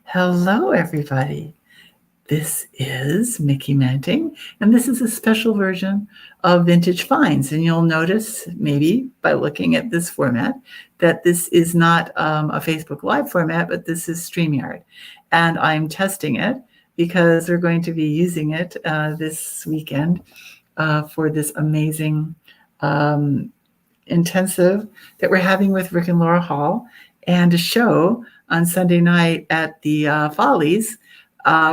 Hello, everybody. This is Miki Manting, and this is a special version of Vintage Finds. And you'll notice, maybe by looking at this format, that this is not a Facebook Live format, but this is StreamYard. And I'm testing it because we're going to be using it this weekend for this amazing intensive that we're having with Rick and Laura Hall, and a show on Sunday night at the Follies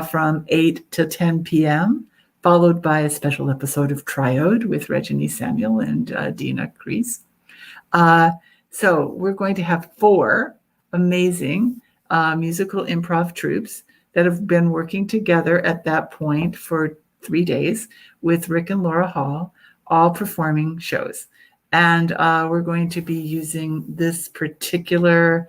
from 8 to 10 p.m., followed by a special episode of Triode with Reggie Samuel and Dina Kreese. So we're going to have 4 amazing musical improv troupes that have been working together at that point for 3 days with Rick and Laura Hall, all performing shows. And we're going to be using this particular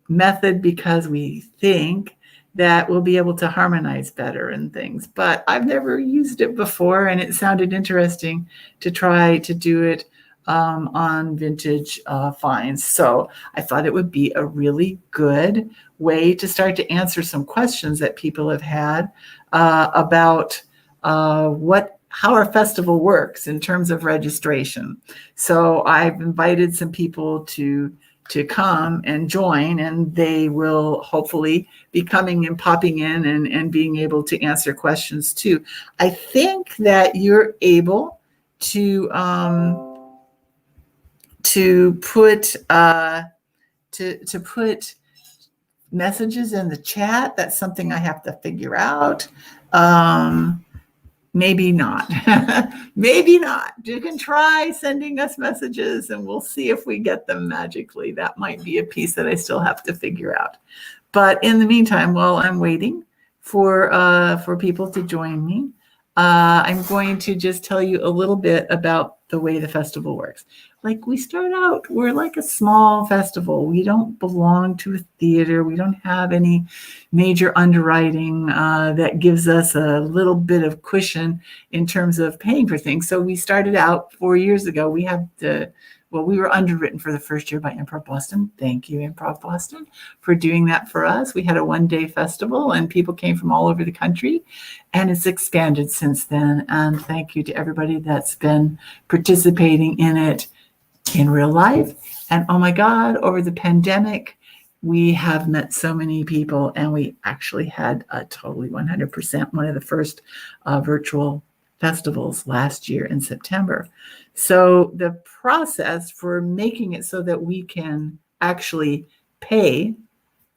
method because we think that we'll be able to harmonize better and things. But I've never used it before, and it sounded interesting to try to do it on Vintage Finds. So I thought it would be a really good way to start to answer some questions that people have had about how our festival works in terms of registration. So I've invited some people to come and join, and they will hopefully be coming and popping in and being able to answer questions too. I think that you're able to put to put messages in the chat. That's something I have to figure out. Maybe not. Maybe not. You can try sending us messages and we'll see if we get them magically. That might be a piece that I still have to figure out. But in the meantime, while I'm waiting for people to join me, I'm going to just tell you a little bit about the way the festival works. Like, we start out, we're like a small festival. We don't belong to a theater. We don't have any major underwriting that gives us a little bit of cushion in terms of paying for things. So we started out 4 years ago. We were underwritten for the first year by Improv Boston. Thank you, Improv Boston, for doing that for us. We had a one-day festival, and people came from all over the country, and it's expanded since then. And thank you to everybody that's been participating in it in real life. And oh my God, over the pandemic, we have met so many people, and we actually had a totally 100% one of the first virtual festivals last year in September. So the process for making it so that we can actually pay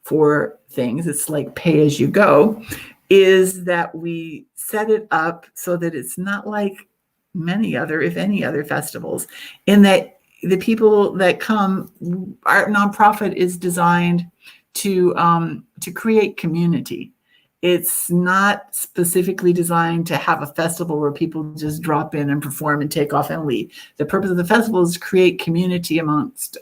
for things, it's like pay as you go, is that we set it up so that it's not like many other, if any other festivals, in that the people that come, our nonprofit is designed to create community. It's not specifically designed to have a festival where people just drop in and perform and take off and leave. The purpose of the festival is to create community amongst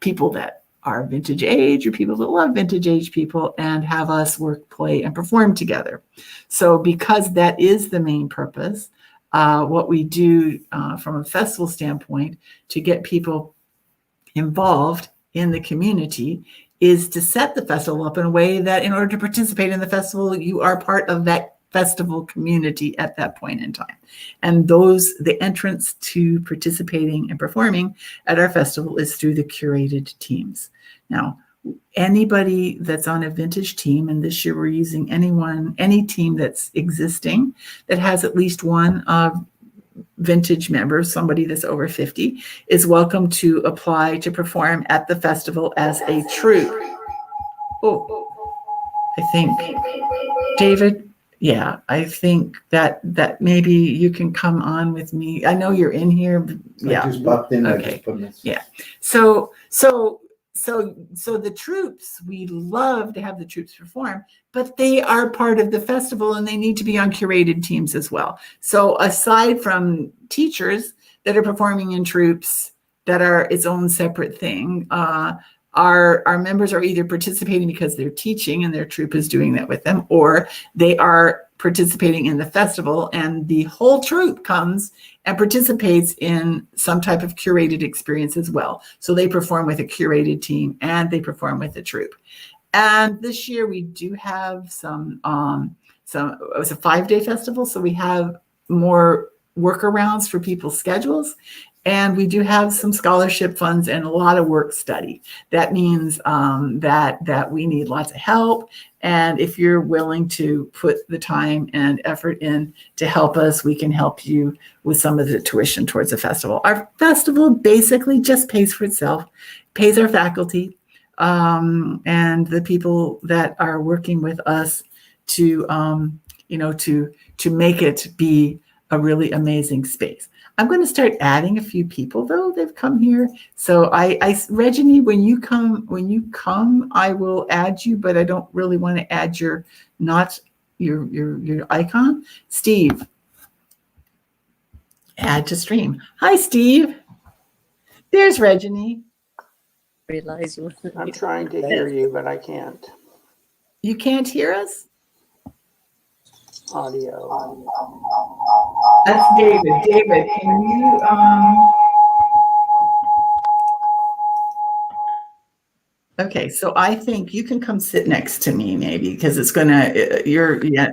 people that are vintage age or people that love vintage age people, and have us work, play, and perform together. So because that is the main purpose, what we do from a festival standpoint to get people involved in the community is to set the festival up in a way that in order to participate in the festival, you are part of that festival community at that point in time. And the entrance to participating and performing at our festival is through the curated teams. Now, anybody that's on a vintage team, and this year we're using any team that's existing that has at least one vintage member, somebody that's over 50, is welcome to apply to perform at the festival as a troupe. Oh, I think, David, yeah, I think that maybe you can come on with me. I know you're in here. Yeah. I just popped in. Okay. I just put this. Yeah. So the troops, we love to have the troops perform, but they are part of the festival and they need to be on curated teams as well. So aside from teachers that are performing in troops that are its own separate thing, our members are either participating because they're teaching and their troupe is doing that with them, or they are participating in the festival and the whole troupe comes and participates in some type of curated experience as well. So they perform with a curated team and they perform with a troupe. And this year we do have some, it was a 5-day festival. So we have more workarounds for people's schedules. And we do have some scholarship funds and a lot of work study. That means that we need lots of help. And if you're willing to put the time and effort in to help us, we can help you with some of the tuition towards the festival. Our festival basically just pays for itself, pays our faculty and the people that are working with us to make it be a really amazing space. I'm going to start adding a few people though. They've come here. So Reggie, when you come, I will add you, but I don't really want to add your icon. Steve, add to stream. Hi, Steve. There's Reggie. Realize you. I'm trying to hear you, but I can't. You can't hear us? Audio. That's David. David, can you Okay, so I think you can come sit next to me maybe because it's gonna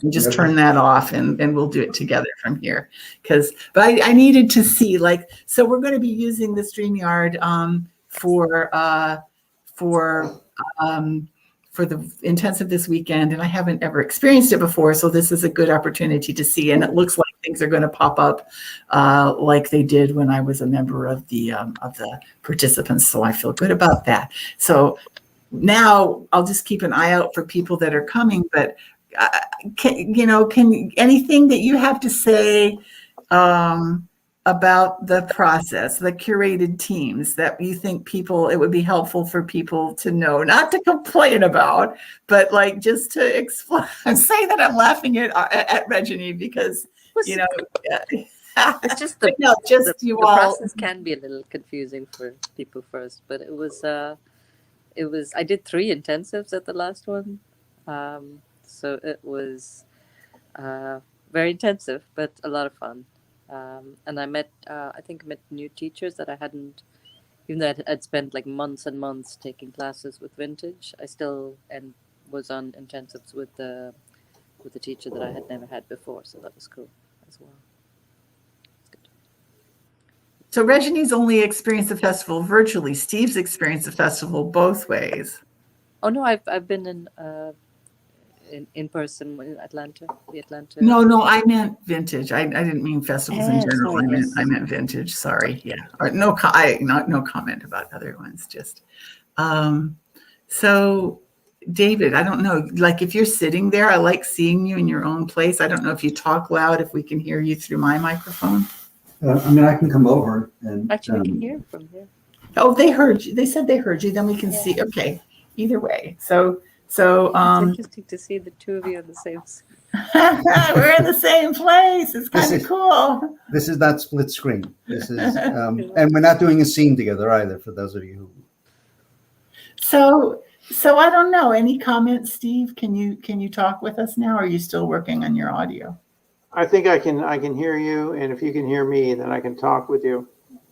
just turn that off and we'll do it together from here. But I needed to see so we're going to be using the StreamYard for the intensive this weekend, and I haven't ever experienced it before, so this is a good opportunity to see. And it looks like things are going to pop up like they did when I was a member of the participants. So I feel good about that. So now I'll just keep an eye out for people that are coming. But can anything that you have to say about the process, the curated teams that you think it would be helpful for people to know, not to complain about, but just to explain. I'm saying that I'm laughing at Reggie because, it's just the process can be a little confusing for people first, but it was, I did 3 intensives at the last one. So it was very intensive, but a lot of fun. And I met new teachers that I hadn't, even though I'd spent months and months taking classes with Vintage, I still was on intensives with the teacher that I had never had before. So that was cool as well. Good. So Reggie's only experienced the festival virtually. Steve's experienced the festival both ways. Oh no, I've been in person in Atlanta, the Atlanta. No, I meant Vintage. I didn't mean festivals in general. Sorry, I meant Vintage. Sorry. Yeah. Or no comment about other ones. Just so David, I don't know. If you're sitting there, I like seeing you in your own place. I don't know if you talk loud, if we can hear you through my microphone. I can come over and actually I can hear from here. Oh, they heard you. They said they heard you. Then we can see. Okay. Either way. So it's interesting to see the two of you on the same. We're in the same place. It's kind of cool. This is not split screen. This is, and we're not doing a scene together either. For those of you who. So I don't know. Any comments, Steve? Can you talk with us now? Or are you still working on your audio? I think I can hear you, and if you can hear me, then I can talk with you.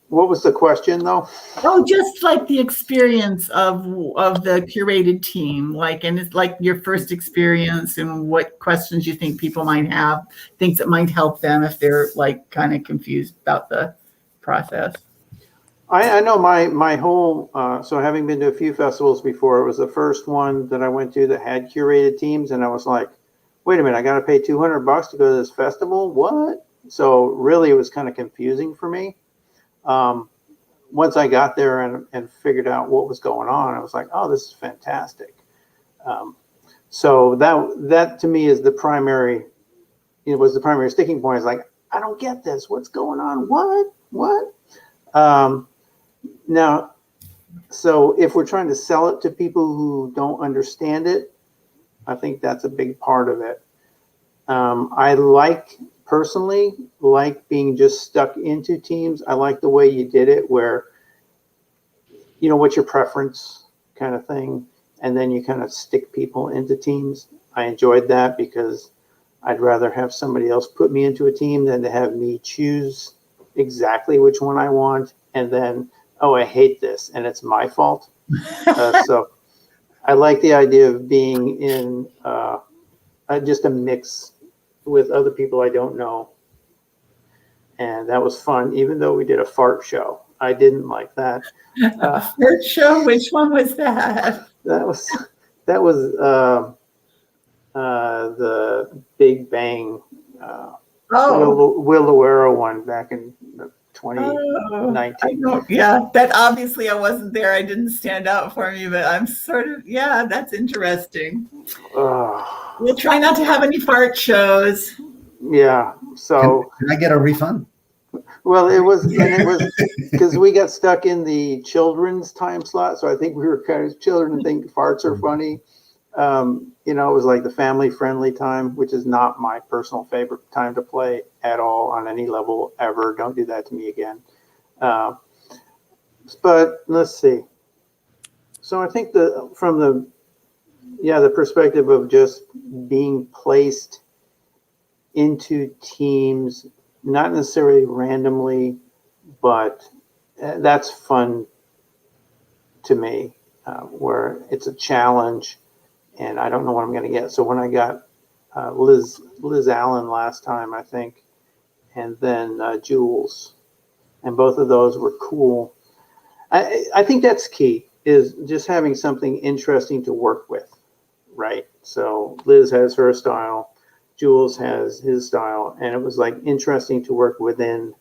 What was the question, though? Oh, just the experience of the curated team, and it's your first experience, and what questions you think people might have, things that might help them if they're kind of confused about the process. I know my whole so having been to a few festivals before, it was the first one that I went to that had curated teams, and I was like, wait a minute, I got to pay $200 to go to this festival? What? So really, it was kind of confusing for me. Once I got there and figured out what was going on, I was like, oh, this is fantastic. So that to me is the primary, it was the primary sticking point. It's I don't get this. What's going on? What? Now, so if we're trying to sell it to people who don't understand it, I think that's a big part of it. I personally like being just stuck into teams. I like the way you did it where, what's your preference kind of thing. And then you kind of stick people into teams. I enjoyed that because I'd rather have somebody else put me into a team than to have me choose exactly which one I want. And then, oh, I hate this and it's my fault. So I like the idea of being in just a mix with other people I don't know. And that was fun, even though we did a fart show. I didn't like that. Fart show? Which one was that? That was the Big Bang Will Lowero one back in 2019. Yeah, that obviously I wasn't there. I didn't stand out for me, but I'm sort of, yeah, that's interesting. We'll try not to have any fart shows. Yeah. So can I get a refund? Well, it was because we got stuck in the children's time slot. So I think we were kind of children think farts are funny. It was like the family friendly time, which is not my personal favorite time to play at all on any level ever. Don't do that to me again. But let's see. So I think from the perspective of just being placed into teams, not necessarily randomly, but that's fun to me, where it's a challenge and I don't know what I'm going to get. So when I got Liz Allen last time, I think, and then Jules, and both of those were cool. I think that's key, is just having something interesting to work with, right? So Liz has her style, Jules has his style, and it was like interesting to work within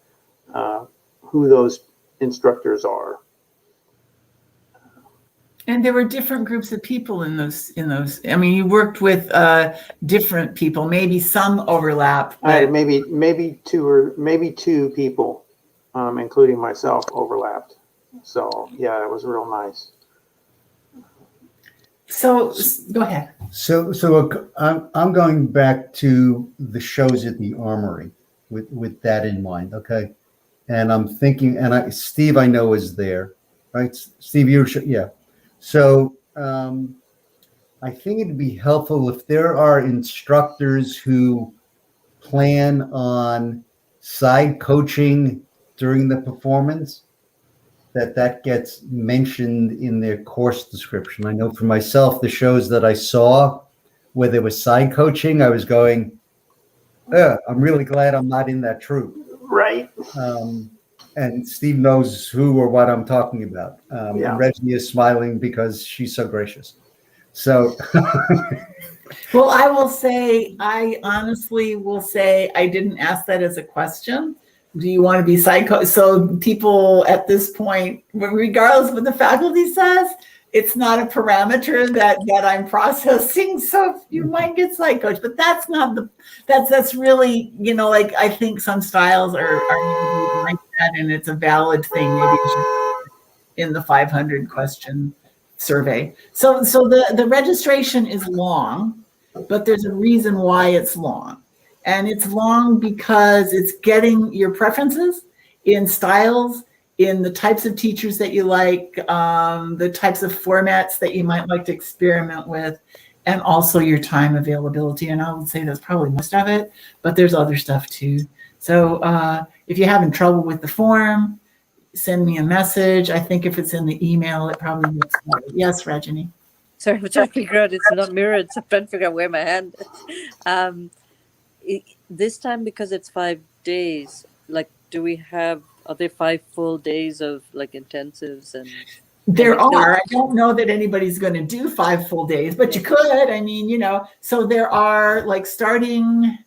who those instructors are. And there were different groups of people in those. I mean, you worked with different people, maybe some overlap. Maybe two people, including myself, overlapped. So yeah, it was real nice. So go ahead. So I'm going back to the shows at the Armory with that in mind, okay? And I'm thinking, Steve I know is there, right? Steve, yeah. So I think it'd be helpful if there are instructors who plan on side coaching during the performance, that gets mentioned in their course description. I know for myself, the shows that I saw where there was side coaching, I was going, I'm really glad I'm not in that troupe. Right. And Steve knows who or what I'm talking about. Yeah. And Reggie is smiling because she's so gracious. So. Well, I honestly will say, I didn't ask that as a question. Do you want to be side coach? So people at this point, regardless of what the faculty says, it's not a parameter that I'm processing. So you might get side coach, but that's not that's really, like I think some styles are like that, and it's a valid thing. Maybe it should be in the 500 question survey. So the registration is long, but there's a reason why it's long. And it's long because it's getting your preferences in styles, in the types of teachers that you like, the types of formats that you might like to experiment with, and also your time availability. And I would say that's probably most of it, but there's other stuff too. So if you're having trouble with the form, send me a message. I think if it's in the email, it probably gets better. Yes, Reggie. Sorry, I'm trying to figure out, it's not mirrored, so I'm trying to figure out where my hand is. This time, because it's 5 days, like, are there 5 full days of like intensives? And there are. I don't know that anybody's going to do 5 full days, but you could. I mean, so there are, like, starting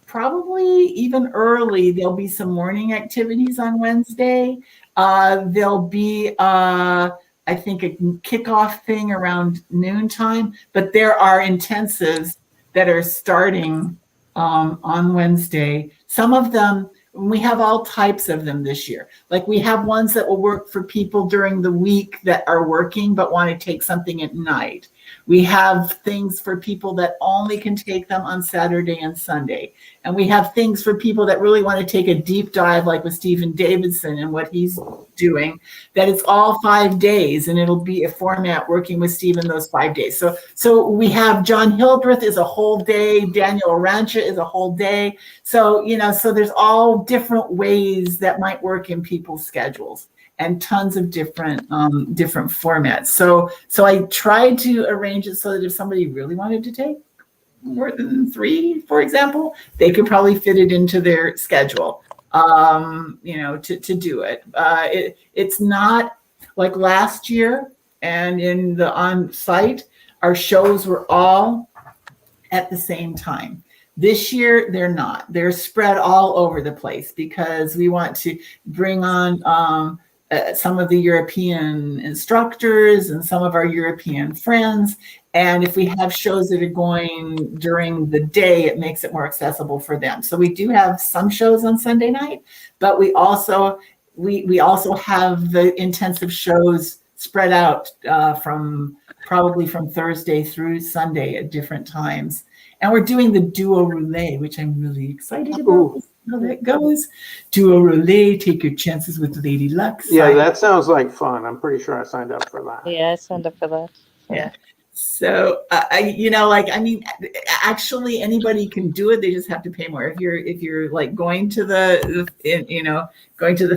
probably even early, there'll be some morning activities on Wednesday. There'll be I think a kickoff thing around noontime, but there are intensives that are starting on Wednesday. Some of them, we have all types of them this year. Like, we have ones that will work for people during the week that are working but want to take something at night. We have things for people that only can take them on Saturday and Sunday. And we have things for people that really want to take a deep dive, like with Stephen Davidson and what he's doing, that it's all 5 days, and it'll be a format working with Stephen those 5 days. So we have John Hildreth is a whole day, Daniel Arancha is a whole day. So, so there's all different ways that might work in people's schedules. and tons of different formats. So I tried to arrange it so that if somebody really wanted to take more than 3, for example, they could probably fit it into their schedule, to do it. It's not like last year, and in the on-site, our shows were all at the same time. This year, they're not. They're spread all over the place because we want to bring on some of the European instructors and some of our European friends. And if we have shows that are going during the day, it makes it more accessible for them. So we do have some shows on Sunday night, but we also have the intensive shows spread out from Thursday through Sunday at different times. And we're doing the duo roulette, which I'm really excited about. How that goes. Duo roulette, take your chances with Lady Luck. Yeah, that sounds like fun. I'm pretty sure I signed up for that. Yeah, I signed up for that. Yeah. So, actually anybody can do it. They just have to pay more. If you're like going to the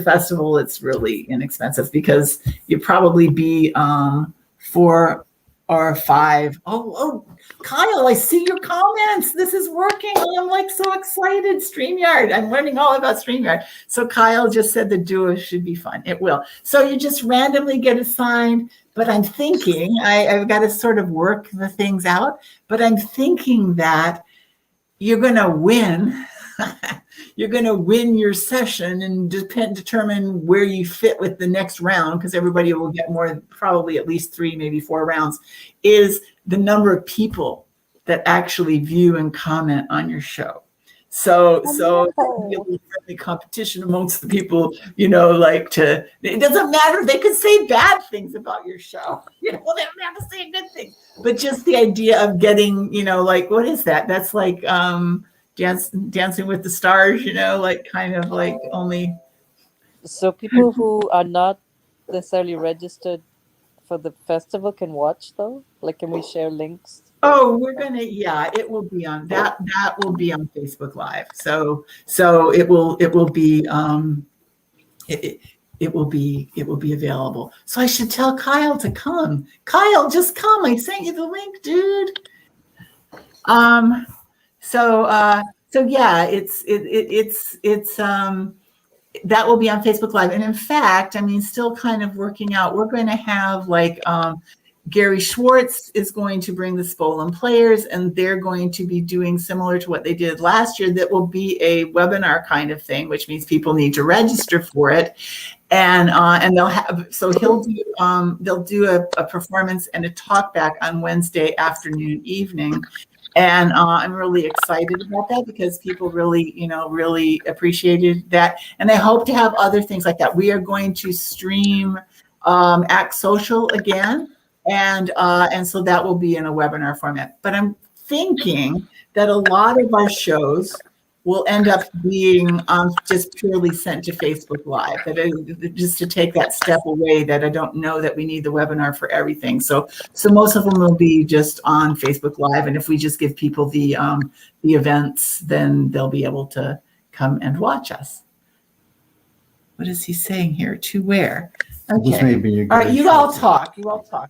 festival, it's really inexpensive because you'd probably be 4 or 5. Oh, Kyle, I see your comments. This is working. I'm like so excited. StreamYard. I'm learning all about StreamYard. So Kyle just said the duo should be fun. It will. So you just randomly get assigned. But I'm thinking, I've got to sort of work the things out, but I'm thinking that you're going to win. You're going to win your session and determine where you fit with the next round, because everybody will get more, probably at least 3, maybe 4 rounds, is the number of people that actually view and comment on your show. So friendly competition amongst the people, it doesn't matter. They could say bad things about your show. They don't have to say good things. But just the idea of getting, what is that? That's like Dancing with the Stars, only. So people who are not necessarily registered for the festival can watch though? Like, can we share links? Oh, it will be on that will be on Facebook Live. So it will be it will be available. So I should tell Kyle to come. Kyle, just come. I sent you the link, dude. So yeah, it's that will be on Facebook Live. And in fact, still kind of working out. We're going to have Gary Schwartz is going to bring the Spolin players, and they're going to be doing similar to what they did last year. That will be a webinar kind of thing, which means people need to register for it. And they'll do a performance and a talk back on Wednesday afternoon, evening. And I'm really excited about that because people really appreciated that. And I hope to have other things like that. We are going to stream Act Social again. And so that will be in a webinar format. But I'm thinking that a lot of our shows will end up being just purely sent to Facebook Live. Just to take that step away, that I don't know that we need the webinar for everything. So most of them will be just on Facebook Live. And if we just give people the events, then they'll be able to come and watch us. What is he saying here? To where? Okay. All right, you all talk.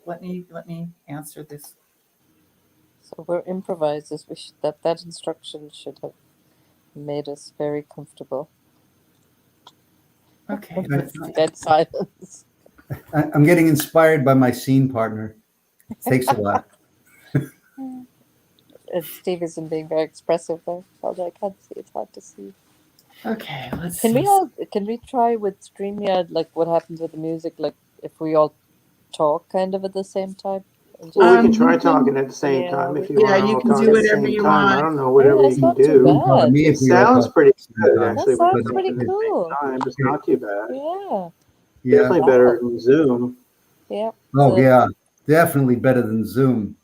Let me answer this. So we're improvisers. That instruction should have made us very comfortable. Okay. Dead silence. I'm getting inspired by my scene partner. It takes a lot. Steve isn't being very expressive though. Although I can't see, it's hard to see. Okay, let's Can see. can we try with StreamYard, like what happens with the music, like if we all talk kind of at the same time? Well, we can try talking at the same time if you want. Yeah, you can do whatever you want. I don't know, whatever you can do. It sounds pretty good, actually. That sounds pretty cool. It's not too bad. Yeah. Definitely better than Zoom. Yeah. Oh, yeah. Definitely better than Zoom.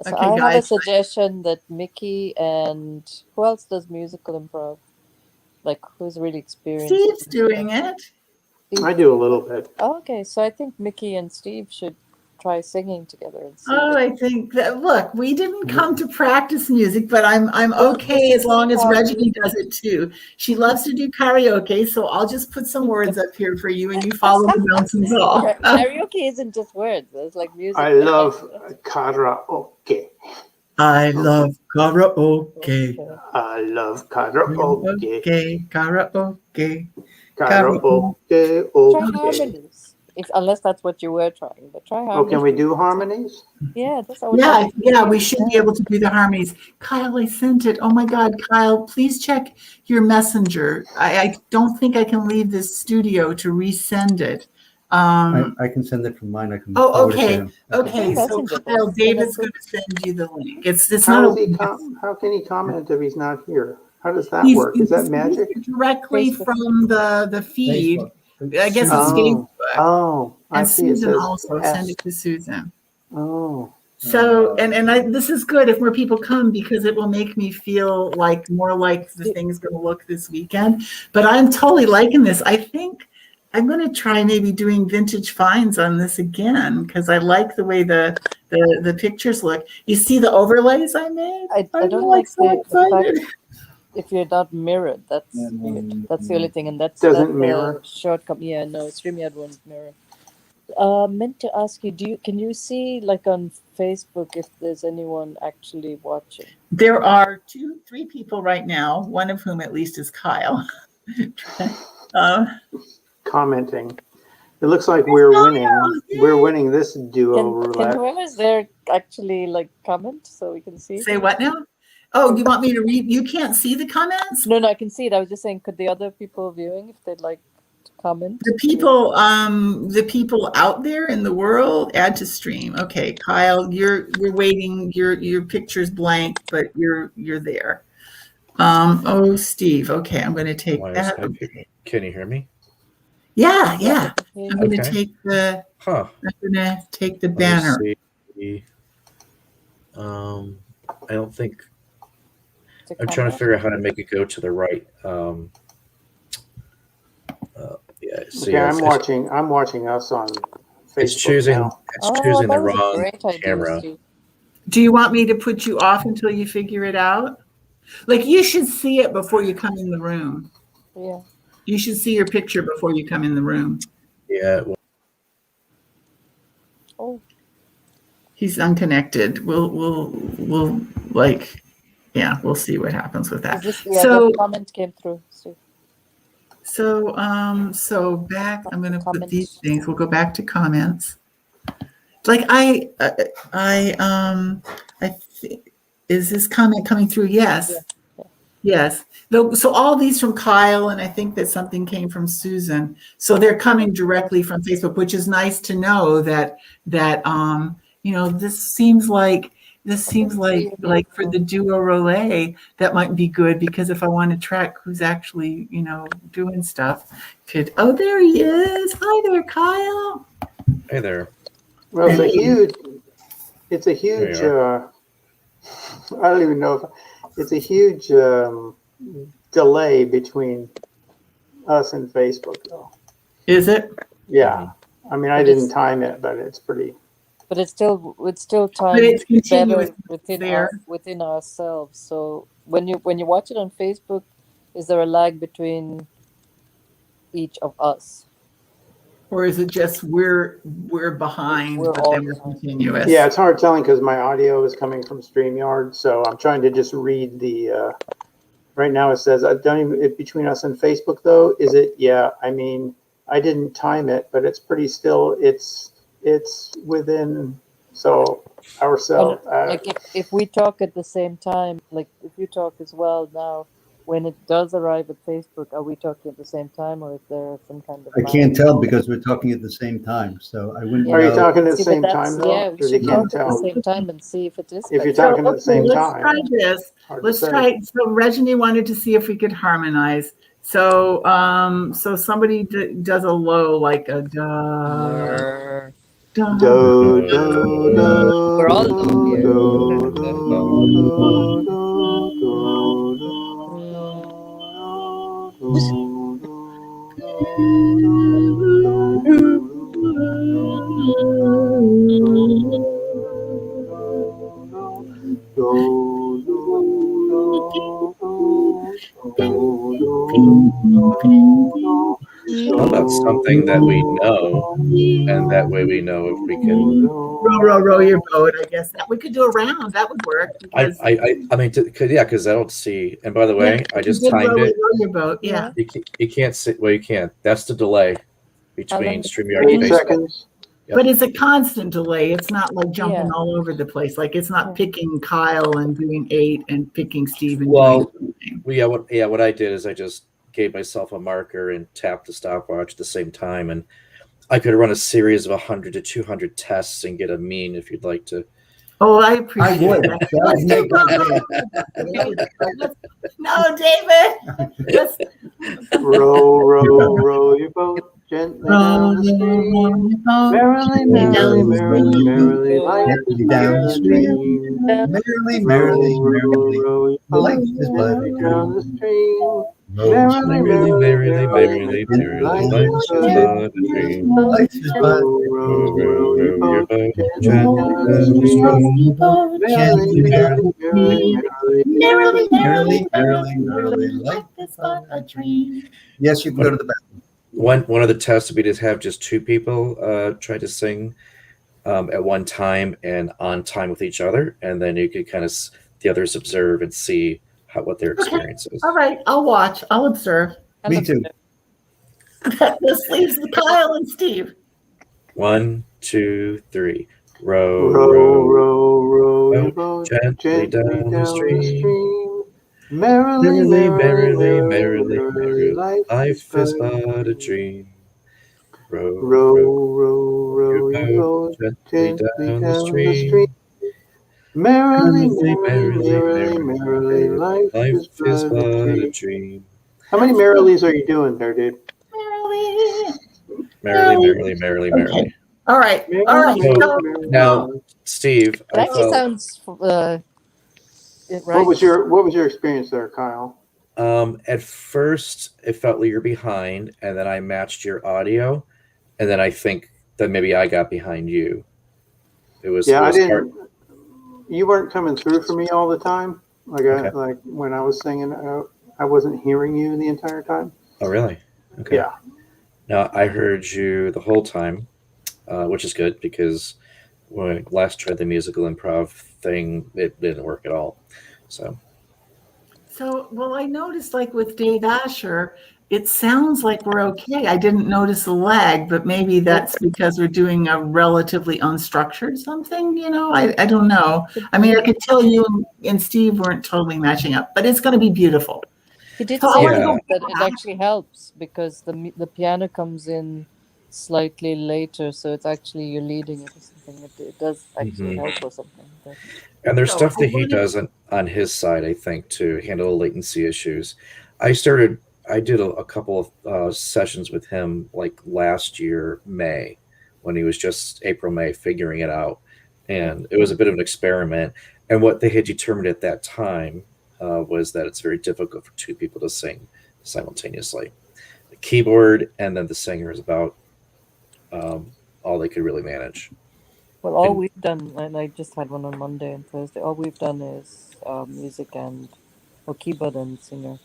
So okay, I have a suggestion that Miki and who else does musical improv? Like, who's really experienced? Steve's doing it. I do a little bit. Oh, okay, so I think Miki and Steve should try singing together and see. Oh, I think that, look, we didn't come to practice music, but I'm okay as long as Reggie does it too. She loves to do karaoke, so I'll just put some words up here for you and you follow the mountains all. Karaoke isn't just words, it's like music. I love karaoke. I love karaoke. I love karaoke. Karaoke. Karaoke. Try Okay. harmonies. Unless that's what you were trying, but try Oh, harmonies. can we do harmonies? Yeah, that's Yeah, we should be able to do the harmonies. Kyle, I sent it. Oh my God, Kyle, please check your messenger. I don't think I can leave this studio to resend it. I can send it from mine. I can. Oh, forward it to okay. him. Okay, so Messenger, Kyle, but- David's going to send you the link. It's How not does he how can he comment if he's not here? How does that he's- work? Is that he's magic? directly Facebook. from the feed. Facebook. I guess it's Oh. Facebook. Oh, I And see. It Susan says also S. send it to Susan. Oh, So, this is good if more people come because it will make me feel like more like the thing's going to look this weekend. But I'm totally liking this. I think I'm going to try maybe doing vintage finds on this again because I like the way the pictures look. You see the overlays I made? I I'm don't like like so the excited. fact if you're not mirrored, that's weird. That's the only thing, and that's Doesn't that's mirror? a shortcut. Yeah, no, StreamYard won't mirror. Meant to ask you, can you see like on Facebook if there's anyone actually watching? There are 3 people right now, one of whom at least is Kyle. commenting. It looks like we're winning. Yay! We're winning this duo Can roulette. whoever's there actually like comment so we can see? Say what now? Oh, you want me to read? You can't see the comments? No, I can see it. I was just saying, could the other people viewing, if they'd like to comment? The people out there in the world, add to stream. Okay, Kyle, you're waiting. Your picture's blank, but you're there. Oh, Steve. Okay, I'm going to take that. Can you hear me? Yeah. Yeah. I'm going to Okay. take the. Huh. I'm going to take the Let me banner. see. I don't think. To I'm trying to comment. figure out how to make it go to the right. Yeah. So Okay, yeah, I'm watching us on Facebook it's choosing. now. It's choosing the that was a wrong great idea, camera. Steve. Do you want me to put you off until you figure it out? Like you should see it before you come in the room. Yeah. You should see your picture before you come in the room. Yeah. Well, Oh, He's unconnected. We'll like, yeah, we'll see what happens with that. the comment came through, Steve. So back, I'm going to put Comments. these things. We'll go back to comments. Like is this comment coming through? Yes. Yeah. Yes. So all these from Kyle, and I think that something came from Susan. So they're coming directly from Facebook, which is nice to know that this seems like for the duo relay, that might be good because if I want to track who's actually, doing stuff, there he is. Hi there, Kyle. hey there. Well, it's a huge. There I don't even know if it's a huge delay between us and Facebook, though. Is it? Yeah, I mean, I didn't time it, but it's pretty. But it's still time But it's continuous better within ourselves. So when you watch it on Facebook, is there a lag between each of us? Or is it just we're behind, We're but all then we're behind. continuous? Yeah, it's hard telling because my audio is coming from StreamYard, so I'm trying to just read the. Right now it says between us and Facebook though. Is it? Yeah, I mean, I didn't time it, but it's pretty still. It's within. So ourselves. Like if we talk at the same time, like if you talk as well now, when it does arrive at Facebook, are we talking at the same time, or is there some kind of? I can't tell because we're talking at the same time, so I wouldn't. Are you know. talking at the See, same but that's- time though? Yeah, we Because should you talk can't at the tell. same time and see if it is. If you're Facebook. talking at the same let's time. try this. Hard to Let's say. try. So Reggie wanted to see if we could harmonize. So somebody does a low, like a da. Da. Do, do, do, We're all do, low here. do, do, do, do, do, do, do, do, do, do, do, do, do, do, Do, do, do, How about something that we know, and that way we know if we can. Row your boat. I guess that we could do a round. That would work. I Because, mean, because I don't see. And by the way, I just you did timed it. row your boat. Yeah. You can't see. Well, you can't. That's the delay between StreamYard 8 and Facebook. seconds. Yep. But it's a constant delay. It's not like jumping Yeah. all over the place. Like it's not picking Kyle and doing 8 and picking Steve and Well, doing something. what I did is I just gave myself a marker and tapped the stopwatch at the same time, and I could run a series of 100 to 200 tests and get a mean if you'd like to. Oh, I I appreciate would. that. That would make my day. No, David. Let's Row your boat gently down the stream. Merrily, merrily, merrily, merrily, life is Down but the a stream. dream. Merrily, merrily, merrily. Row your Life boat is but a gently down the stream. Row Merrily, merrily, merrily, merrily, life life is is but a but a dream. Life is but row your Row your boat boat gently down the stream. Merrily, merrily, merrily, merrily. merrily, merrily, merrily. Life is but a dream. Yes, you can go to the bathroom. One of the tests would be to have just 2 people try to sing at one time and on time with each other, and then you could kind of the others observe and see what their experience is. all right. I'll watch. I'll observe. Me too. This leaves Kyle and Steve. 1, 2, 3. Row, Row, row, row your boat gently down the stream. Merrily, Merrily, merrily, merrily, life is but but a dream. Row, row your boat gently down the stream. Merrily, Merrily, merrily, merrily, life is but a dream. dream. How many merrilies are you doing there, dude? Merrily, merrily, merrily. All right. All right. So, Now, Steve, It I actually felt, sounds right. What was your experience there, Kyle? at first it felt like you're behind, and then I matched your audio, and then I think that maybe I got behind you. It was Yeah, it I was didn't. You weren't coming through for me all the time. Okay. Like when I was singing, I wasn't hearing you the entire time. Oh, really? Okay. Yeah. Now I heard you the whole time, which is good because when I last tried the musical improv thing, it didn't work at all. So well, I noticed like with Dave Asher, it sounds like we're okay. I didn't notice the lag, but maybe that's because we're doing a relatively unstructured something, I don't know. I mean, I could tell you and Steve weren't totally matching up, but it's going to be beautiful. He did So I say wanna go that it actually helps because the piano comes in slightly later, so it's actually you're leading it or something. It does actually help or something. But And there's So stuff I that he wanted- does on his side, I think, to handle latency issues. I did a couple of sessions with him like last year, May, when he was just April, May, figuring it out. And it was a bit of an experiment. And what they had determined at that time was that it's very difficult for 2 people to sing simultaneously. The keyboard and then the singer is about all they could really manage. well, all we've done, and I just had one on Monday and Thursday. All we've done is music and keyboard and singer.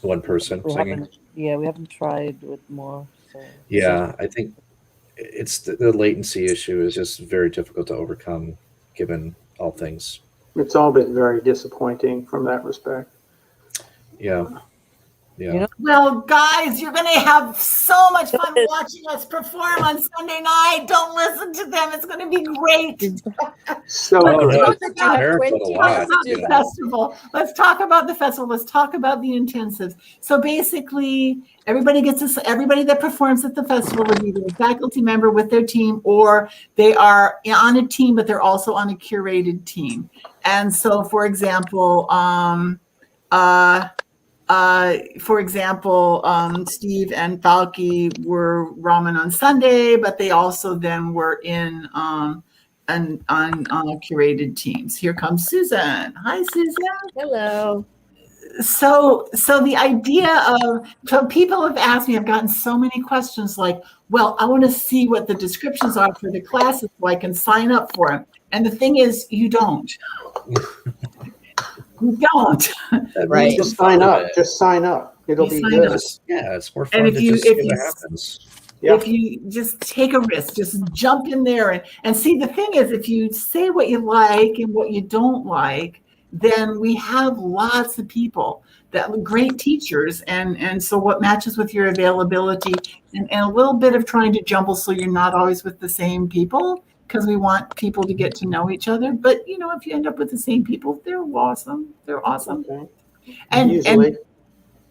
One person We singing. haven't tried with more. So Yeah, I think it's the latency issue is just very difficult to overcome given all things. It's all been very disappointing from that respect. Yeah. Yeah. You know, Well, guys, you're going to have so much fun watching us perform on Sunday night. Don't listen to them. It's going to be great. So Oh, great. no, that you have terrible 20 to watch, Talk about you the know. festival. Let's talk about the festival. Let's talk about the intensives. So basically, everybody that performs at the festival is either a faculty member with their team or they are on a team, but they're also on a curated team. And so, for example, Steve and Falky were Ramen on Sunday, but they also then were on curated teams. Here comes Susan. Hi, Susan. hello. So the idea so people have asked me, I've gotten so many questions like, well, I want to see what the descriptions are for the classes so I can sign up for them. And the thing is, you don't. Don't. Right. Just sign up. Just sign up. It'll You be sign good. up. Yeah, it's more fun And if to you just see if what you happens. Yeah. if you just take a risk, just jump in there and see, the thing is, if you say what you like and what you don't like, then we have lots of people that great teachers, and so what matches with your availability, and a little bit of trying to jumble so you're not always with the same people, because we want people to get to know each other. But if you end up with the same people, they're awesome. They're awesome. Okay. And Usually.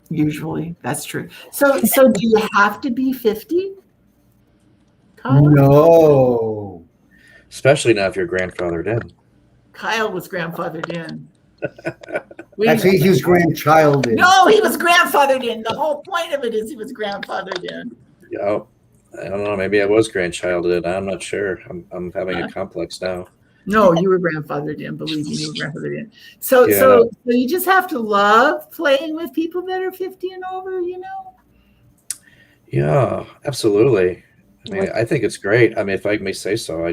usually that's true. So do you have to be 50? Kyle? No. Especially now if you're grandfathered in. Kyle was grandfathered in. Actually, he was grandchild. No, he was grandfathered in. The whole point of it is he was grandfathered in. Yeah, I don't know. Maybe I was grandchilded. I'm not sure. I'm having a complex now. No, you were grandfathered in. Believe me, you were grandfathered in. So Yeah. you just have to love playing with people that are 50 and over. Yeah, absolutely. I mean, I think it's great. I mean, if I may say so,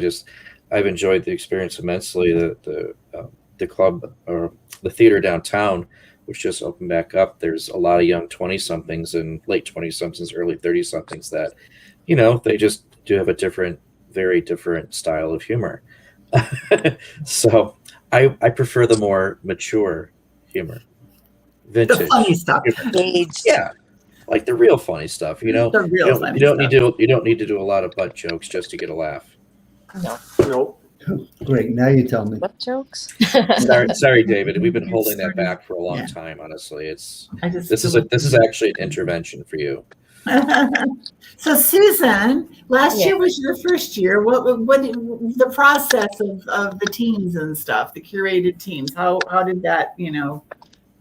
I've enjoyed the experience immensely. The club, or the theater downtown, which just opened back up. There's a lot of young 20-somethings and late 20-somethings, early 30-somethings that, they just do have a very different style of humor. So I prefer the more mature humor, vintage, The funny stuff. Yeah, like the real funny stuff. The real funny you don't stuff. need to do a lot of butt jokes just to get a laugh. No. Nope. Great. Now you tell me. What jokes? Sorry, David. We've been holding that back for a long time. Honestly, this is actually an intervention for you. So Susan, last year was your first year. What the process of the teams and stuff, the curated teams? How did that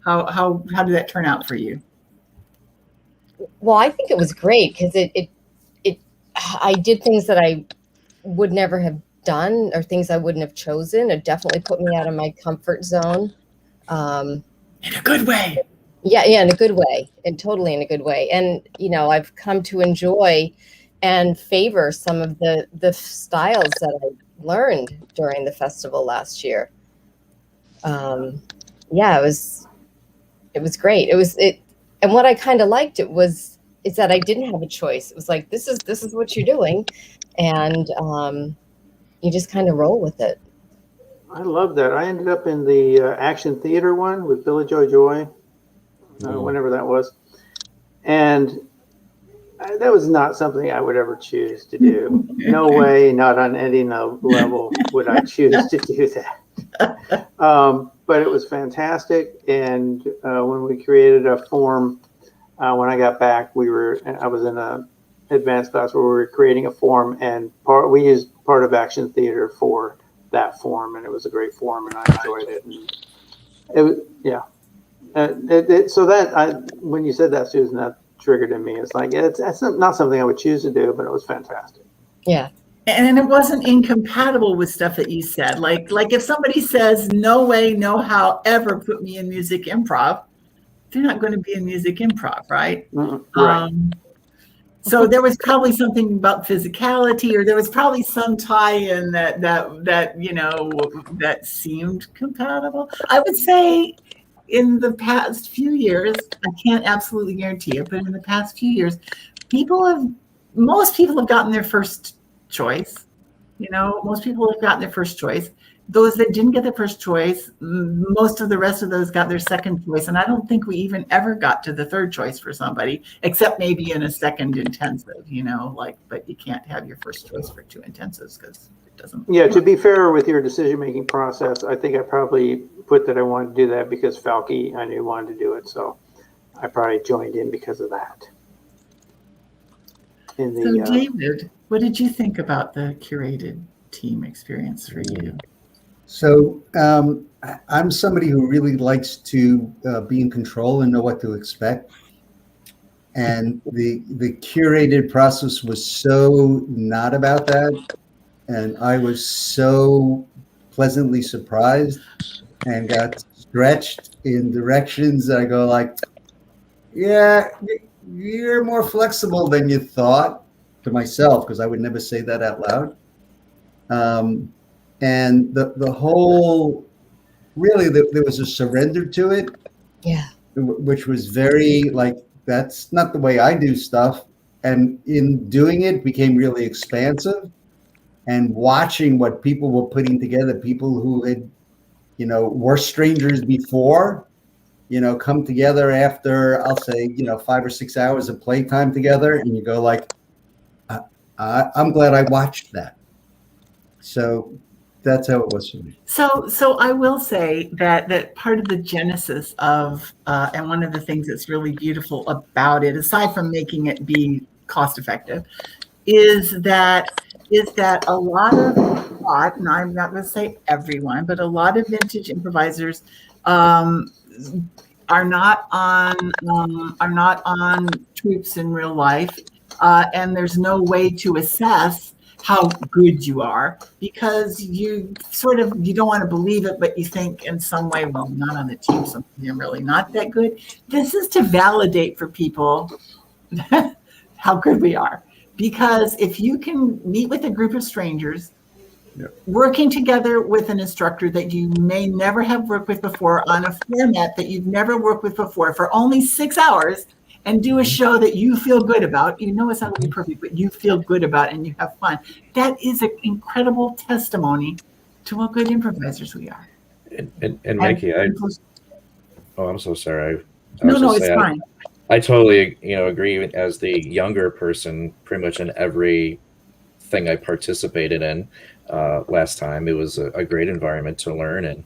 how did that turn out for you? Well, I think it was great because I did things that I would never have done, or things I wouldn't have chosen. It definitely put me out of my comfort zone. In a good way. Yeah, in a good way, and totally in a good way. And I've come to enjoy and favor some of the styles that I learned during the festival last year. Yeah, it was great. And what I kind of liked is that I didn't have a choice. It was like, this is what you're doing, and you just kind of roll with it. I love that. I ended up in the action theater one with Billy Joy Joy, whenever that was. And that was not something I would ever choose to do. No way, not on any level would I choose to do that. But it was fantastic. And when we created a form, when I got back, I was in a advanced class where we were creating a form, and we used part of action theater for that form, and it was a great form, and I enjoyed it. And it was, yeah. So that when you said that, Susan, that triggered in me. It's like it's not something I would choose to do, but it was fantastic. Yeah. And it wasn't incompatible with stuff that you said. Like if somebody says, no way, no how, ever put me in music improv, they're not going to be in music improv, right? Right. So there was probably something about physicality, or there was probably some tie-in that seemed compatible. I would say in the past few years, I can't absolutely guarantee it, but in the past few years, most people have gotten their first choice. Most people have gotten their first choice. Those that didn't get their first choice, most of the rest of those got their second choice. And I don't think we even ever got to the third choice for somebody, except maybe in a second intensive, but you can't have your first choice for two intensives because it doesn't. Yeah, to be fair with your decision-making process, I think I probably put that I wanted to do that because Falke, I knew, wanted to do it. So I probably joined in because of that. So David, what did you think about the curated team experience for you? So I'm somebody who really likes to be in control and know what to expect. And the curated process was so not about that. And I was so pleasantly surprised and got stretched in directions that I go like, yeah, you're more flexible than you thought, to myself, because I would never say that out loud. And the whole really there was a surrender to it, Yeah. which was very like, that's not the way I do stuff. And in doing it became really expansive, and watching what people were putting together, people who had, were strangers before, come together after, I'll say, 5 or 6 hours of playtime together. And you go like, I'm glad I watched that. So that's how it was for me. So I will say that part of the genesis of and one of the things that's really beautiful about it, aside from making it be cost effective, is that a lot, and I'm not going to say everyone, but a lot of vintage improvisers are not on troops in real life, and there's no way to assess how good you are, because you don't want to believe it, but you think in some way, well, I'm not on the team, so I'm really not that good. This is to validate for people how good we are. Because if you can meet with a group of strangers, working together with an instructor that you may never have worked with before on a format that you've never worked with before for only 6 hours, and do a show that you feel good about, it's not going to be perfect, but you feel good about and you have fun. That is an incredible testimony to what good improvisers we are. And Miki, I'm so sorry. No, it's fine. I totally, agree. As the younger person, pretty much in every thing I participated in last time, it was a great environment to learn, and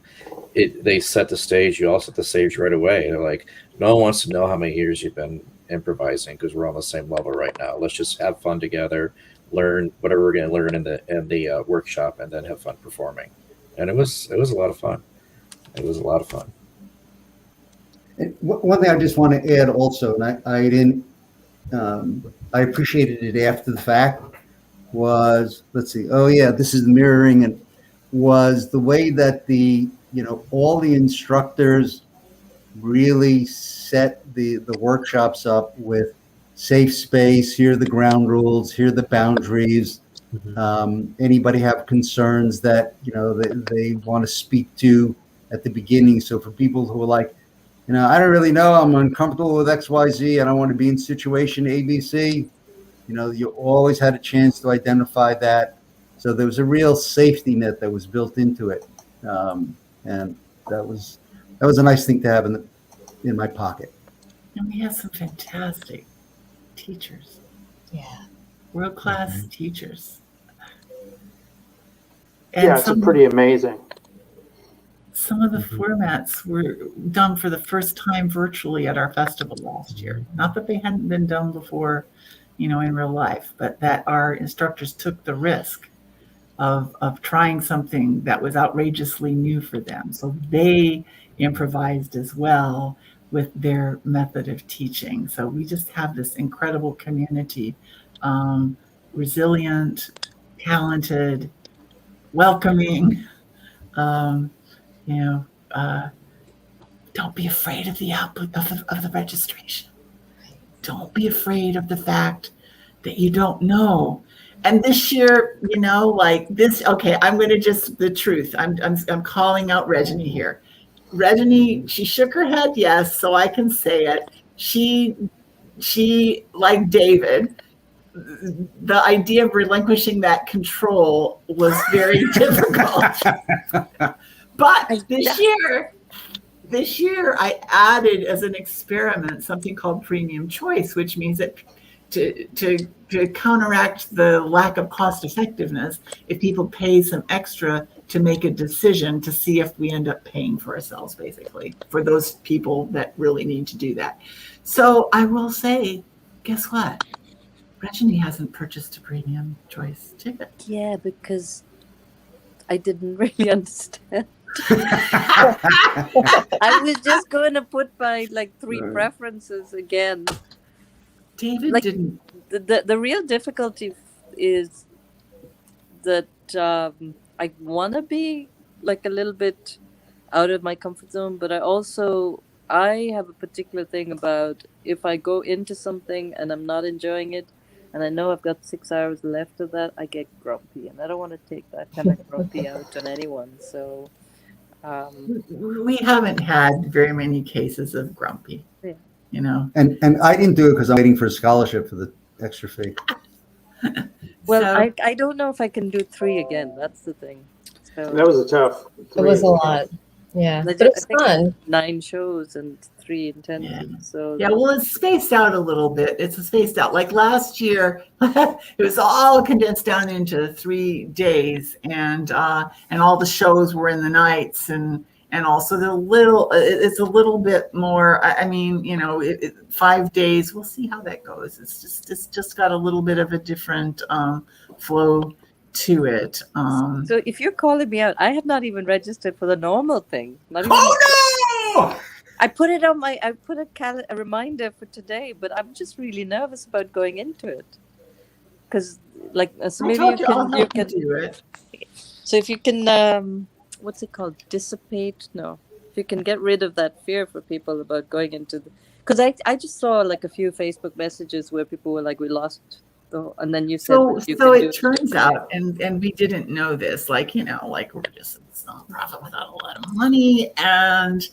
they set the stage. You all set the stage right away. They're like, no one wants to know how many years you've been improvising, because we're on the same level right now. Let's just have fun together, learn whatever we're going to learn in the workshop, and then have fun performing. And it was a lot of fun. It was a lot of fun. And one thing I just want to add also, and I didn't, I appreciated it after the fact, was, let's see, oh yeah, this is the mirroring, and was the way that all the instructors really set the workshops up with safe space. Here are the ground rules. Here are the boundaries. Anybody have concerns that they want to speak to at the beginning. So for people who are like, I don't really know, I'm uncomfortable with XYZ, and I want to be in situation ABC, you always had a chance to identify that. So there was a real safety net that was built into it, and that was a nice thing to have in my pocket. And we have some fantastic teachers. Yeah. World-class teachers. And it's pretty amazing. Some of the formats were done for the first time virtually at our festival last year. Not that they hadn't been done before, in real life, but that our instructors took the risk of trying something that was outrageously new for them. So they improvised as well with their method of teaching. So we just have this incredible community, resilient, talented, welcoming. Don't be afraid of the output of the registration. Don't be afraid of the fact that you don't know. And this year, okay, I'm going to just the truth. I'm calling out Reggie here. Reggie, she shook her head yes, so I can say it. She like David, the idea of relinquishing that control was very difficult. But this year I added as an experiment something called premium choice, which means that to counteract the lack of cost effectiveness, if people pay some extra to make a decision to see if we end up paying for ourselves, basically, for those people that really need to do that. So I will say, guess what? Reggie hasn't purchased a premium choice ticket. Yeah, because I didn't really understand. I was just going to put my 3 preferences again. David didn't. The real difficulty is that I want to be a little bit out of my comfort zone, but I have a particular thing about if I go into something and I'm not enjoying it, and I know I've got 6 hours left of that, I get grumpy, and I don't want to take that kind of grumpy out on anyone. So We haven't had very many cases of grumpy, Yeah. you know. And I didn't do it because I'm waiting for a scholarship for the extra fee. Well, So- I don't know if I can do 3 again. That's the thing. So That was a tough. It was a lot. Yeah, I but ju- it's I think fun. 9 shows and 3 intensives. So Yeah, well, it's spaced out a little bit. It's spaced out. Like last year, it was all condensed down into 3 days, and all the shows were in the nights, and also it's a little bit more. I mean, 5 days. We'll see how that goes. It's just got a little bit of a different flow to it. So if you're calling me out, I have not even registered for the normal thing. Not even, Oh I put it on I put a reminder for today, but I'm just really nervous about going into it. Because so no! maybe I'll you help you can do it. so if you can what's it called? Dissipate? No. If you can get rid of that fear for people about going into because I just saw like a few Facebook messages where people were like, we lost and then you said So that you can do it turns out, and we didn't know this, like we're just a nonprofit without a lot of money, and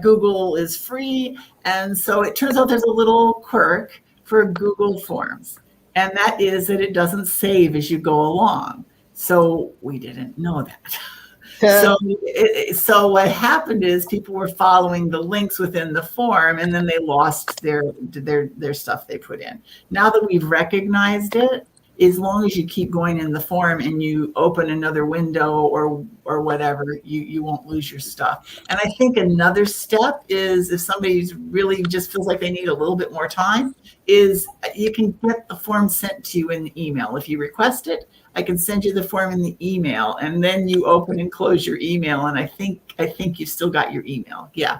Google is free, and so it turns out there's a little quirk for Google Forms, and that is that it doesn't save as you go along. So we didn't know that. So what happened is people were following the links within the form, and then they lost their stuff they put in. Now that we've recognized it, as long as you keep going in the form and you open another window or whatever, you won't lose your stuff. And I think another step is if somebody's really just feels like they need a little bit more time, is you can get the form sent to you in the email. If you request it, I can send you the form in the email, and then you open and close your email. And I think you've still got your email. Yeah,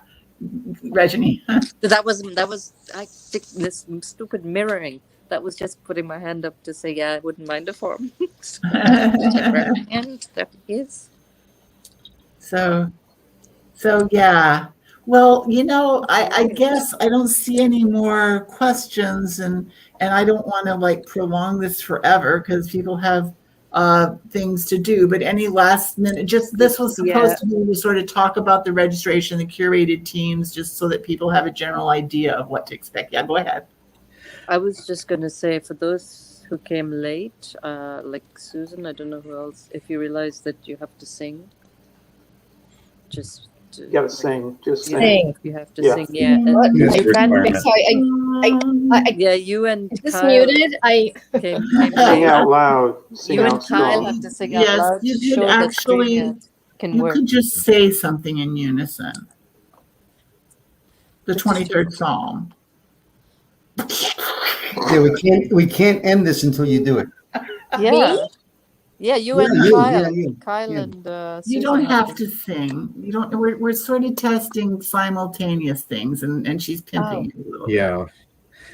Reggie. That was I think this stupid mirroring. That was just putting my hand up to say, yeah, I wouldn't mind a form. And there it is. So yeah. Well, I guess I don't see any more questions, and I don't want to prolong this forever because people have things to do. But any last minute, this was supposed to be to sort of talk about the registration, the curated teams, just so that people have a general idea of what to expect. Yeah, go ahead. I was just going to say, for those who came late, like Susan, I don't know who else, if you realize that you have to sing, just... You gotta sing. Just Sing. You have to Yeah. sing, yeah. Yes, And requirement. Sorry, yeah, you and just Kyle muted. came sing late. out loud. Sing You out and Kyle strong. have to sing out Yes, loud. you to did show that actually. StreamYard can You work. could just say something in unison. The 23rd Psalm. Yeah, we can't end this until you do it. Yeah. Yeah, you Yeah, and you, Kyle. yeah, you, Kyle yeah. and You Susan don't have to sing. You don't. We're sort of testing simultaneous things, and she's pimping it a little bit. Yeah.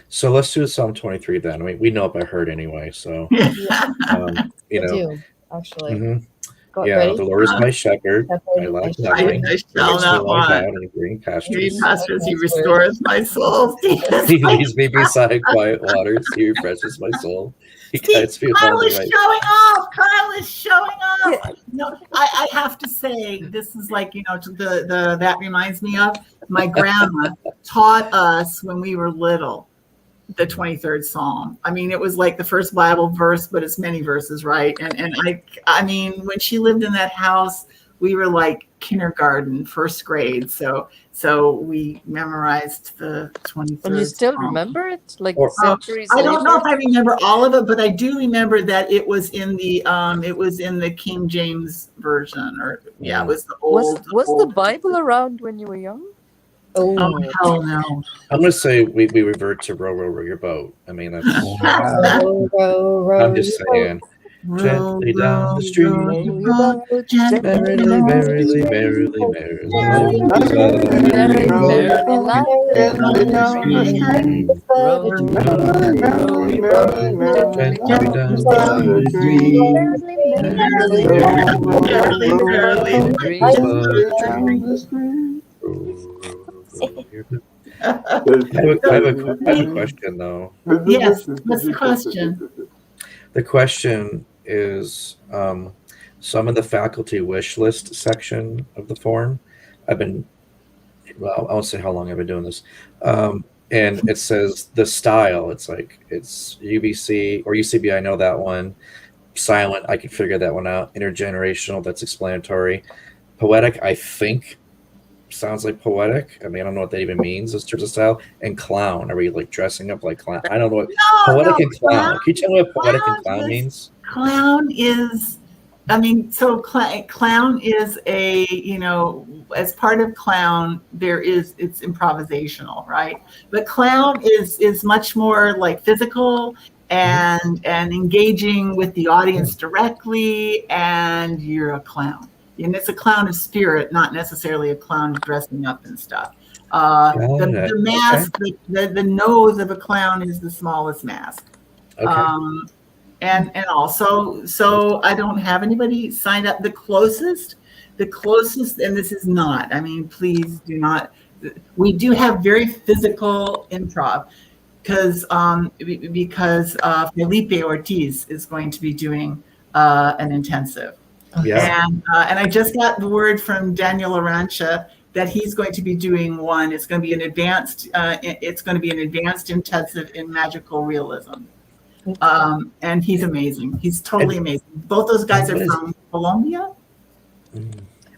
So let's do Psalm 23 then. I mean, we know it by heart anyway. So, Yeah, you I know, do, actually. mhm. Go, Yeah, ready? the Lord is my shepherd. I Shepherd, lack I nothing. I He shall makes me not lie want. down in green Green pastures. pastures, he Pastures. restores my soul. He leads me beside quiet waters. He refreshes my soul. He guides me Kyle along the is right. showing off. Kyle is showing off. No, I have to say, this is like, that reminds me of my grandma taught us when we were little the 23rd Psalm. I mean, it was like the first Bible verse, but it's many verses, right? And I mean, when she lived in that house, we were like kindergarten, first grade. So we memorized the 23rd. And you still Psalm. remember it, like Or- centuries I don't know later? if I remember all of it, but I do remember that it was in the King James version, or it was the old. Was the old- Bible around when you were young? Oh Oh, hell no! I'm going to say we revert to row, row, row your boat. I mean, that's, row, row, row, I'm just saying. Gently down the stream. Row your boat Gently Merrily, down the merrily, stream. merrily, merrily. Merrily, merrily, Gently down the stream. row, Merrily, merrily, merrily, Gently down down the the stream. Down the stream. I have a question though. Yes, what's the question? The question is, So I'm in the faculty wish list section of the form. Well, I won't say how long I've been doing this. And it says the style. It's UBC or UCB. I know that one. Silent, I can figure that one out. Intergenerational, that's explanatory. Poetic, I think sounds like poetic. I mean, I don't know what that even means in terms of style. And clown, are we like dressing up like clown? I don't know what poetic and clown. Can you tell me what poetic and clown means? Clown is, I mean, so clown is a, as part of clown, it's improvisational, right? But clown is much more like physical and engaging with the audience directly, and you're a clown. And it's a clown of spirit, not necessarily a clown dressing up and stuff. The mask, the nose of a clown is the smallest mask. Okay. And also, so I don't have anybody signed up. The closest, and this is not, I mean, please do not, we do have very physical improv because Felipe Ortiz is going to be doing an intensive. Yeah. And I just got the word from Daniel Arancha that he's going to be doing one. It's going to be an advanced intensive in magical realism. And he's amazing. He's totally amazing. Both those guys are from Colombia.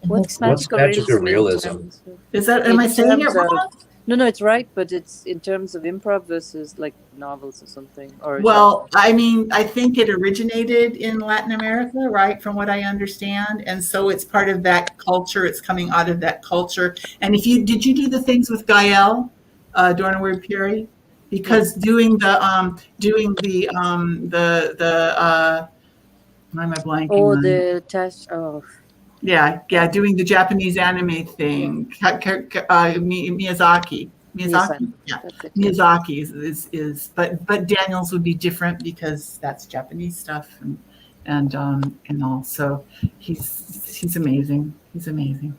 What's magical realism? Is that, am I saying it wrong? No, it's right, but it's in terms of improv versus like novels or something. Well, I mean, I think it originated in Latin America, right? From what I understand. And so it's part of that culture. It's coming out of that culture. And did you do the things with Gael, Dornaward Puri? Because doing the why am I blanking? Oh, the test. Oh. Yeah, doing the Japanese anime thing. Miyazaki. Yeah, Miyazaki is but Daniel's would be different because that's Japanese stuff and all. So he's amazing. He's amazing.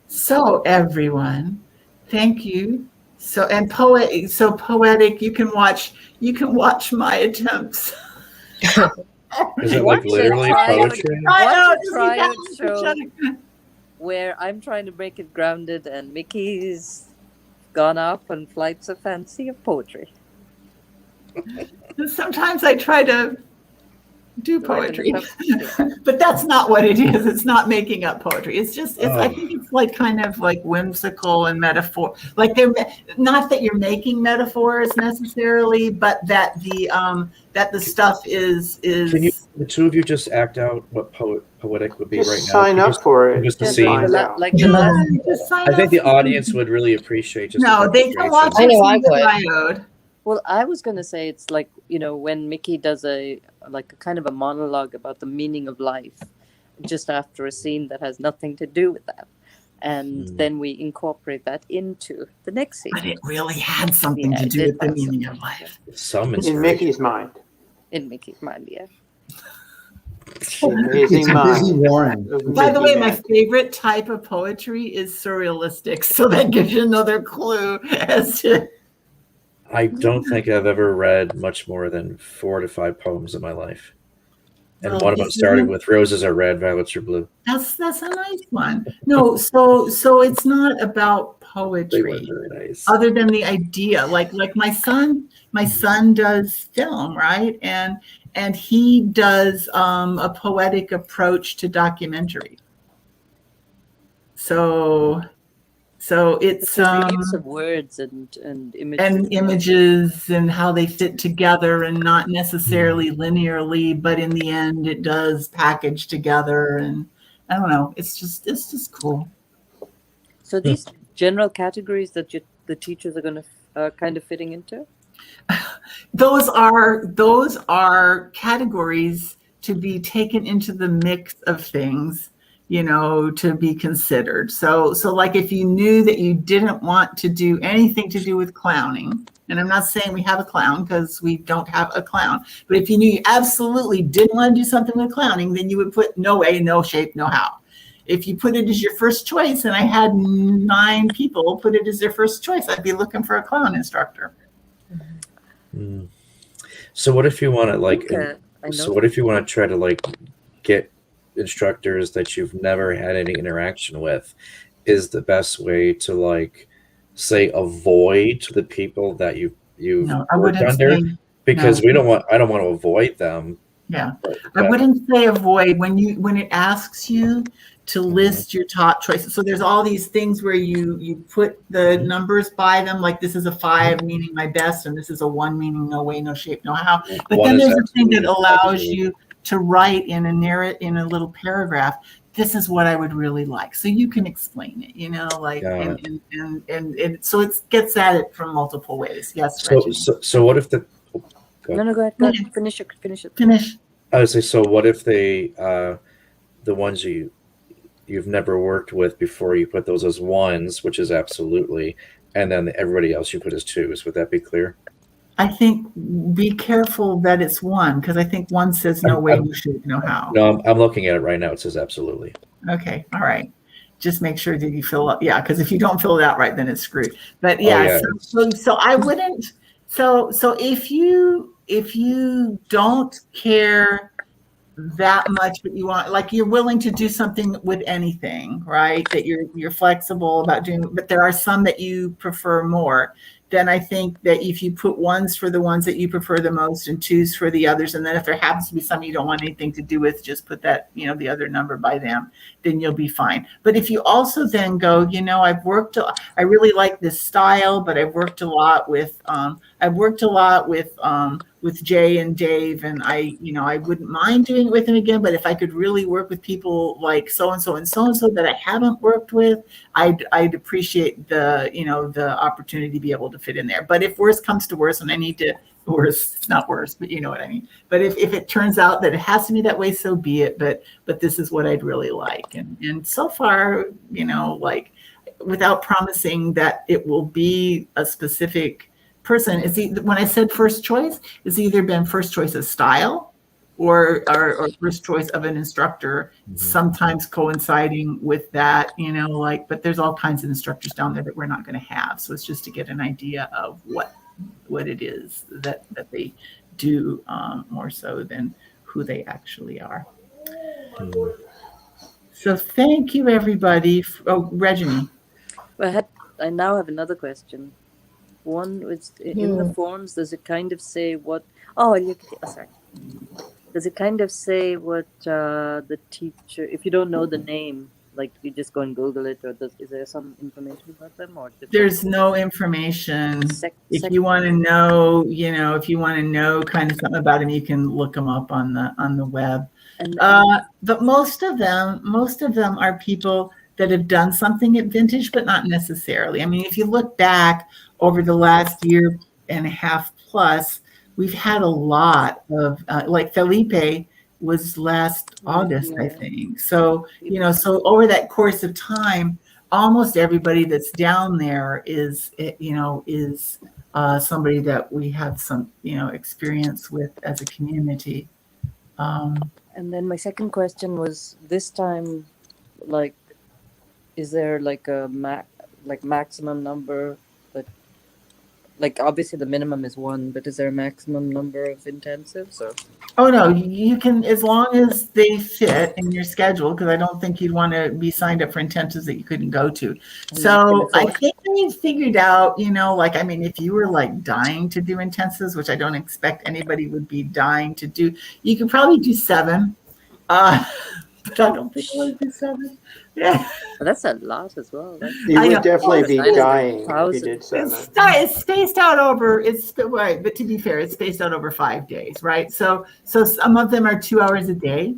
So everyone, thank you. So poetic. You can watch my attempts. Is it like literally poetry? Try a show where I'm trying to make it grounded and Mickey's gone off on flights of fancy of poetry. Sometimes I try to do poetry, but that's not what it is. It's not making up poetry. It's just, I think it's like kind of like whimsical and metaphor. Like they're not that you're making metaphors necessarily, but that the stuff is. Can the two of you just act out what poetic would be right now? Sign up for it. Just to see. Find out. Like the last. I think the audience would really appreciate just. No, they can watch. I know I would. Well, I was going to say it's like, when Miki does a kind of a monologue about the meaning of life just after a scene that has nothing to do with that. And then we incorporate that into the next scene. But it really had something to do with the meaning of life. In Mickey's mind. In Mickey's mind, yeah. Amazing mind. By the way, my favorite type of poetry is surrealistic. So that gives you another clue as to... I don't think I've ever read much more than 4 to 5 poems in my life. And one of them started with roses are red, violets are blue. That's a nice one. No, so it's not about poetry. They were very nice. Other than the idea. Like my son does film, right? And he does a poetic approach to documentary. So it's the use of words and images and how they fit together and not necessarily linearly, but in the end it does package together. And I don't know, it's just cool. So these general categories that the teachers are going to kind of fitting into? Those are categories to be taken into the mix of things, to be considered. So like if you knew that you didn't want to do anything to do with clowning, and I'm not saying we have a clown because we don't have a clown, but if you knew you absolutely didn't want to do something with clowning, then you would put no way, no shape, no how. If you put it as your first choice, and I had 9 people put it as their first choice, I'd be looking for a clown instructor. So what if you want to what if you want to try to get instructors that you've never had any interaction with is the best way to like say avoid the people that you've No, I worked wouldn't under, say because no. I don't want to avoid them. Yeah, But, I wouldn't say avoid when it asks you to Mhm. list your top choices. So there's all these things where you put the numbers by them, like this is a 5 meaning my best, and this is a 1 meaning no way, no shape, no how. But one then is there's a thing that absolutely allows 5. you to write in a little paragraph. This is what I would really like, so you can explain it. Like Got and so it gets at it from multiple ways. Yes, So, Reggie. so what if the go No, go ahead. Finish it. Finish. I would say, so what if they the ones you've never worked with before, you put those as 1s, which is absolutely, and then everybody else you put as 2s. Would that be clear? I think be careful that it's 1, because I think 1 says no way, no shape, no how. No, I'm looking at it right now. It says absolutely. Okay, all right. Just make sure that you fill up. Yeah, because if you don't fill it out right, then it's screwed. But Oh, yeah, yeah. so I wouldn't. So if you don't care that much, but you want, like, you're willing to do something with anything, right? That you're flexible about doing, but there are some that you prefer more. Then I think that if you put 1s for the ones that you prefer the most and 2s for the others, and then if there happens to be some you don't want anything to do with, just put that, the other number by them, then you'll be fine. But if you also then go, I really like this style, but I've worked a lot with Jay and Dave, and I wouldn't mind doing it with them again, but if I could really work with people like so-and-so and so-and-so that I haven't worked with, I'd appreciate the opportunity to be able to fit in there. But if worse comes to worse and I need to, it's not worse, but you know what I mean. But if it turns out that it has to be that way, so be it. But this is what I'd really like. And so far, like, without promising that it will be a specific person, when I said first choice, it's either been first choice of style or first choice of an instructor, sometimes coinciding with that, but there's all kinds of instructors down there that we're not going to have. So it's just to get an idea of what it is that they do, more so than who they actually are. So thank you, everybody. Oh, Reggie. I now have another question. One, in the forms, does it kind of say what? Sorry. Does it kind of say what the teacher? If you don't know the name, like, you just go and Google it, or is there some information about them, or there's no information? If you want to know, if you want to know kind of something about them, you can look them up on the web. But most of them are people that have done something at Vintage, but not necessarily. I mean, if you look back over the last year and a half plus, we've had a lot of, like Felipe was last August, I think. So, so over that course of time, almost everybody that's down there is somebody that we have some, experience with as a community. And then my second question was, this time, like, is there like a maximum number that, like, obviously the minimum is 1, but is there a maximum number of intensives? Or? Oh no, you can, as long as they fit in your schedule, because I don't think you'd want to be signed up for intensives that you couldn't go to. So I think they figured out, like, I mean, if you were like dying to do intensives, which I don't expect anybody would be dying to do, you could probably do 7. But I don't think I would do 7. Yeah. Well, that's a lot as well. You would definitely be dying if you did 7. It's spaced out over, right, but to be fair, it's spaced out over 5 days, right? So some of them are 2 hours a day,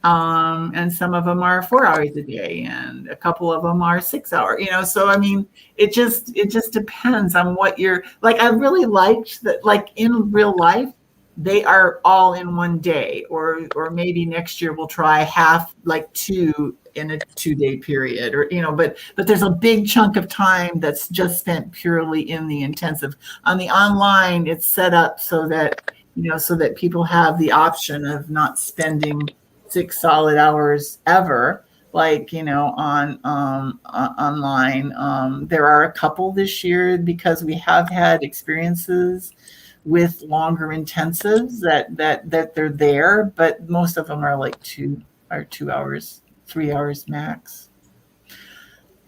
and some of them are 4 hours a day, and a couple of them are 6 hours, so I mean, it just depends on what you're like. I really liked that, like, in real life, they are all in one day, or maybe next year we'll try half, like 2 in a 2-day period, or but there's a big chunk of time that's just spent purely in the intensive. On the online, it's set up so that so that people have the option of not spending 6 solid hours ever, like on online. There are a couple this year, because we have had experiences with longer intensives that they're there, but most of them are like 2 or 2 hours, 3 hours max.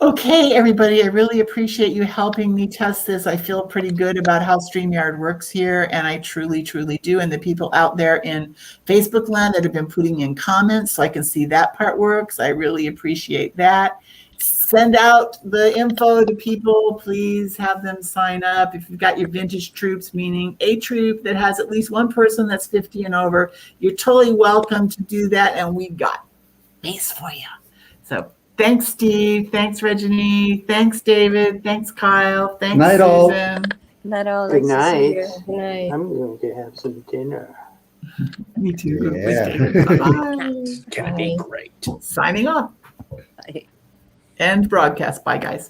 Okay, everybody, I really appreciate you helping me test this. I feel pretty good about how StreamYard works here, and I truly, truly do. And the people out there in Facebook land that have been putting in comments so I can see that part works, I really appreciate that. Send out the info to people. Please have them sign up. If you've got your vintage troops, meaning a troop that has at least one person that's 50 and over, you're totally welcome to do that, and we got space for you. So thanks, Steve. Thanks, Regine. Thanks, David. Thanks, Kyle. Thanks, Night all. Susan. Not all. Good Nice to see night. you. Good night. I'm going to have some dinner. Me too. Yeah. Bye-bye. Can be Bye. great. Signing off. Bye. End broadcast. Bye, guys.